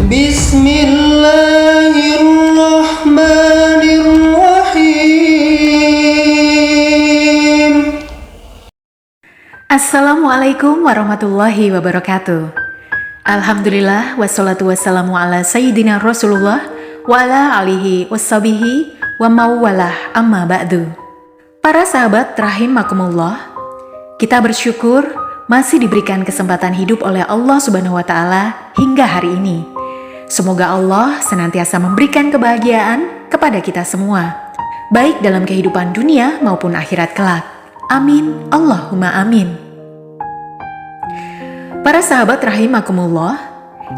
Bismillahirrahmanirrahim. Assalamualaikum warahmatullahi wabarakatuh. Alhamdulillah wassalatu wassalamu ala sayyidina Rasulullah wa ala alihi wassabihi wa mawalah amma ba'du. Para sahabat rahimakumullah, kita bersyukur masih diberikan kesempatan hidup oleh Allah Subhanahu wa taala hingga hari ini. Semoga Allah senantiasa memberikan kebahagiaan kepada kita semua, baik dalam kehidupan dunia maupun akhirat kelak. Amin, Allahumma amin. Para sahabat rahimakumullah,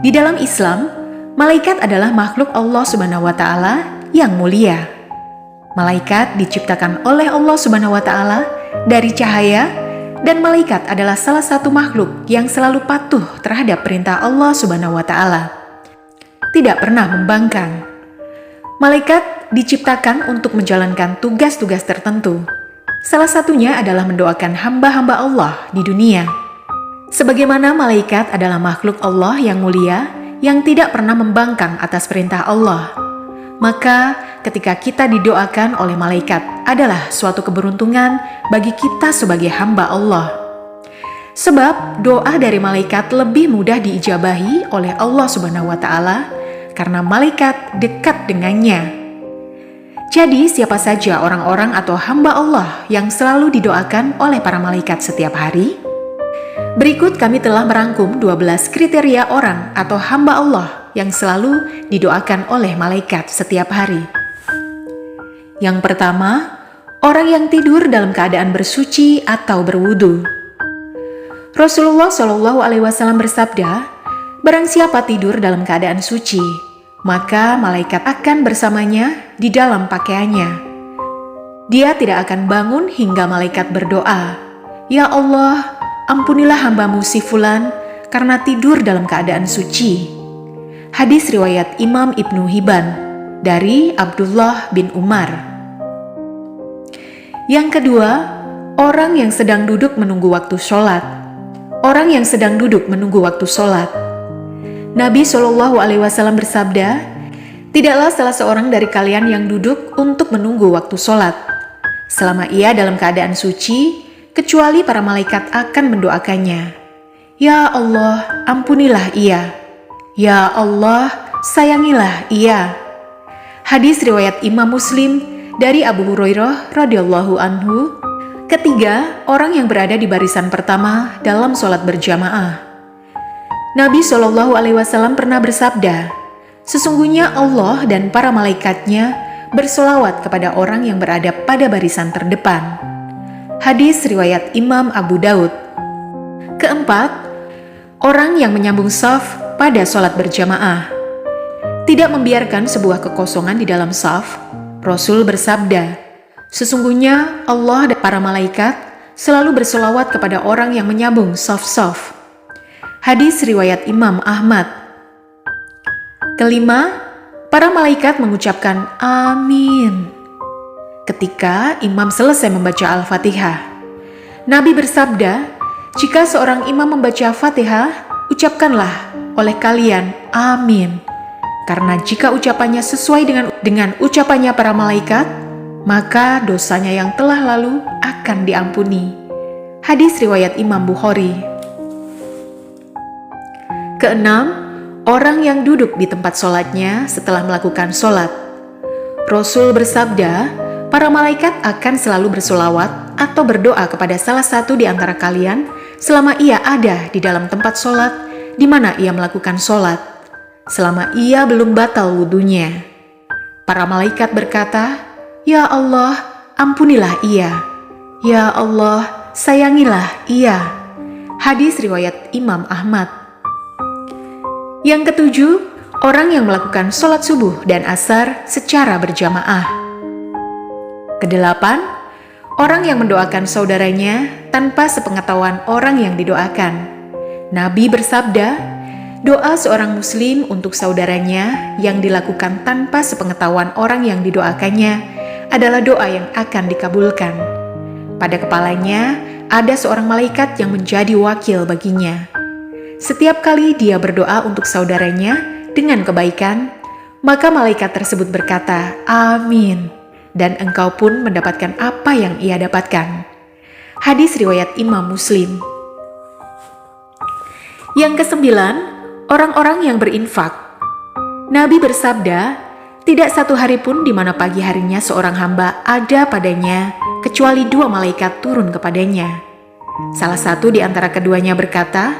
di dalam Islam, malaikat adalah makhluk Allah Subhanahu wa taala yang mulia. Malaikat diciptakan oleh Allah Subhanahu wa taala dari cahaya, dan malaikat adalah salah satu makhluk yang selalu patuh terhadap perintah Allah Subhanahu wa taala. Tidak pernah membangkang. Malaikat diciptakan untuk menjalankan tugas-tugas tertentu. Salah satunya adalah mendoakan hamba-hamba Allah di dunia. Sebagaimana malaikat adalah makhluk Allah yang mulia, yang tidak pernah membangkang atas perintah Allah, maka ketika kita didoakan oleh malaikat adalah suatu keberuntungan bagi kita sebagai hamba Allah. Sebab doa dari malaikat lebih mudah diijabahi oleh Allah Subhanahu wa taala karena malaikat dekat dengannya. Jadi siapa saja orang-orang atau hamba Allah yang selalu didoakan oleh para malaikat setiap hari? Berikut kami telah merangkum 12 kriteria orang atau hamba Allah yang selalu didoakan oleh malaikat setiap hari. Yang pertama, orang yang tidur dalam keadaan bersuci atau berwudu. Rasulullah SAW bersabda, barang siapa tidur dalam keadaan suci, maka malaikat akan bersamanya di dalam pakaiannya. Dia tidak akan bangun hingga malaikat berdoa, "Ya Allah, ampunilah hambamu si fulan karena tidur dalam keadaan suci." Hadis riwayat Imam Ibnu Hibban dari Abdullah bin Umar. Yang kedua, orang yang sedang duduk menunggu waktu sholat. Orang yang sedang duduk menunggu waktu sholat. Nabi SAW bersabda, tidaklah salah seorang dari kalian yang duduk untuk menunggu waktu sholat, selama ia dalam keadaan suci, kecuali para malaikat akan mendoakannya. Ya Allah, ampunilah ia. Ya Allah, sayangilah ia. Hadis riwayat Imam Muslim dari Abu Hurairah radhiyallahu anhu. Ketiga, orang yang berada di barisan pertama dalam sholat berjamaah. Nabi SAW pernah bersabda, sesungguhnya Allah dan para malaikatnya bersolawat kepada orang yang berada pada barisan terdepan. Hadis riwayat Imam Abu Daud. Keempat, orang yang menyambung shaf pada sholat berjamaah. Tidak membiarkan sebuah kekosongan di dalam shaf. Rasul bersabda, sesungguhnya Allah dan para malaikat selalu bersolawat kepada orang yang menyambung shaf-shaf. Hadis riwayat Imam Ahmad. Kelima, para malaikat mengucapkan amin ketika imam selesai membaca Al-Fatihah. Nabi bersabda, jika seorang imam membaca Fatihah, ucapkanlah oleh kalian amin. Karena jika ucapannya sesuai dengan ucapannya para malaikat, maka dosanya yang telah lalu akan diampuni. Hadis riwayat Imam Bukhari. Keenam, orang yang duduk di tempat sholatnya setelah melakukan sholat. Rasul bersabda, para malaikat akan selalu bersolawat atau berdoa kepada salah satu di antara kalian selama ia ada di dalam tempat sholat di mana ia melakukan sholat, selama ia belum batal wudunya. Para malaikat berkata, Ya Allah, ampunilah ia. Ya Allah, sayangilah ia. Hadis riwayat Imam Ahmad. Yang ketujuh, orang yang melakukan sholat subuh dan asar secara berjamaah. Kedelapan, orang yang mendoakan saudaranya tanpa sepengetahuan orang yang didoakan. Nabi bersabda, doa seorang muslim untuk saudaranya yang dilakukan tanpa sepengetahuan orang yang didoakannya adalah doa yang akan dikabulkan. Pada kepalanya ada seorang malaikat yang menjadi wakil baginya. Setiap kali dia berdoa untuk saudaranya dengan kebaikan, maka malaikat tersebut berkata, "Amin," dan engkau pun mendapatkan apa yang ia dapatkan. Hadis riwayat Imam Muslim. Yang kesembilan, orang-orang yang berinfak. Nabi bersabda, tidak satu hari pun di mana pagi harinya seorang hamba ada padanya, kecuali 2 malaikat turun kepadanya. Salah satu di antara keduanya berkata,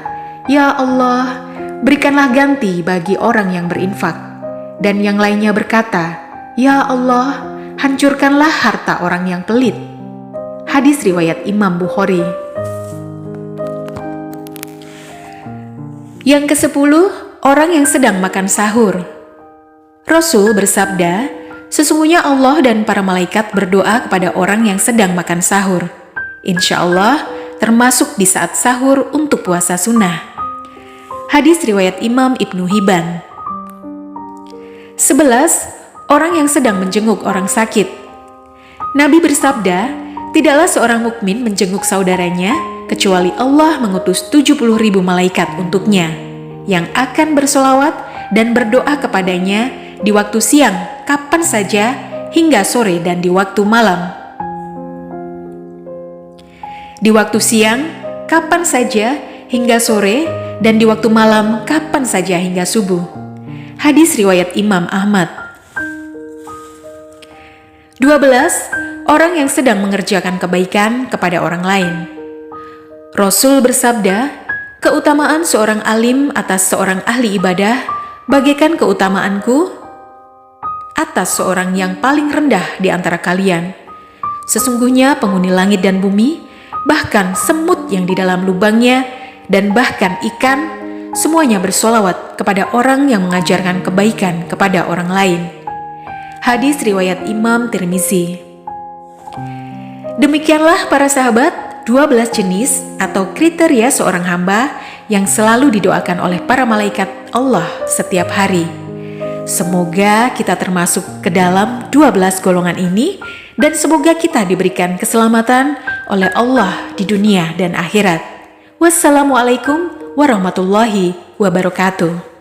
"Ya Allah, berikanlah ganti bagi orang yang berinfak." Dan yang lainnya berkata, "Ya Allah, hancurkanlah harta orang yang pelit." Hadis riwayat Imam Bukhari. Yang ke-10, orang yang sedang makan sahur. Rasul bersabda, sesungguhnya Allah dan para malaikat berdoa kepada orang yang sedang makan sahur. Insya Allah, termasuk di saat sahur untuk puasa sunnah. Hadis riwayat Imam Ibnu Hibban. 11. Orang yang sedang menjenguk orang sakit. Nabi bersabda, tidaklah seorang mukmin menjenguk saudaranya kecuali Allah mengutus 70.000 malaikat untuknya yang akan bersolawat dan berdoa kepadanya di waktu siang kapan saja hingga sore dan di waktu malam. Di waktu siang kapan saja hingga sore dan di waktu malam kapan saja hingga subuh. Hadis riwayat Imam Ahmad. 12. Orang yang sedang mengerjakan kebaikan kepada orang lain. Rasul bersabda, keutamaan seorang alim atas seorang ahli ibadah bagaikan keutamaanku atas seorang yang paling rendah di antara kalian. Sesungguhnya penghuni langit dan bumi, bahkan semut yang di dalam lubangnya, dan bahkan ikan, semuanya bersolawat kepada orang yang mengajarkan kebaikan kepada orang lain. Hadis riwayat Imam Tirmizi. Demikianlah para sahabat, 12 jenis atau kriteria seorang hamba yang selalu didoakan oleh para malaikat Allah setiap hari. Semoga kita termasuk ke dalam 12 golongan ini dan semoga kita diberikan keselamatan oleh Allah di dunia dan akhirat. Wassalamualaikum warahmatullahi wabarakatuh.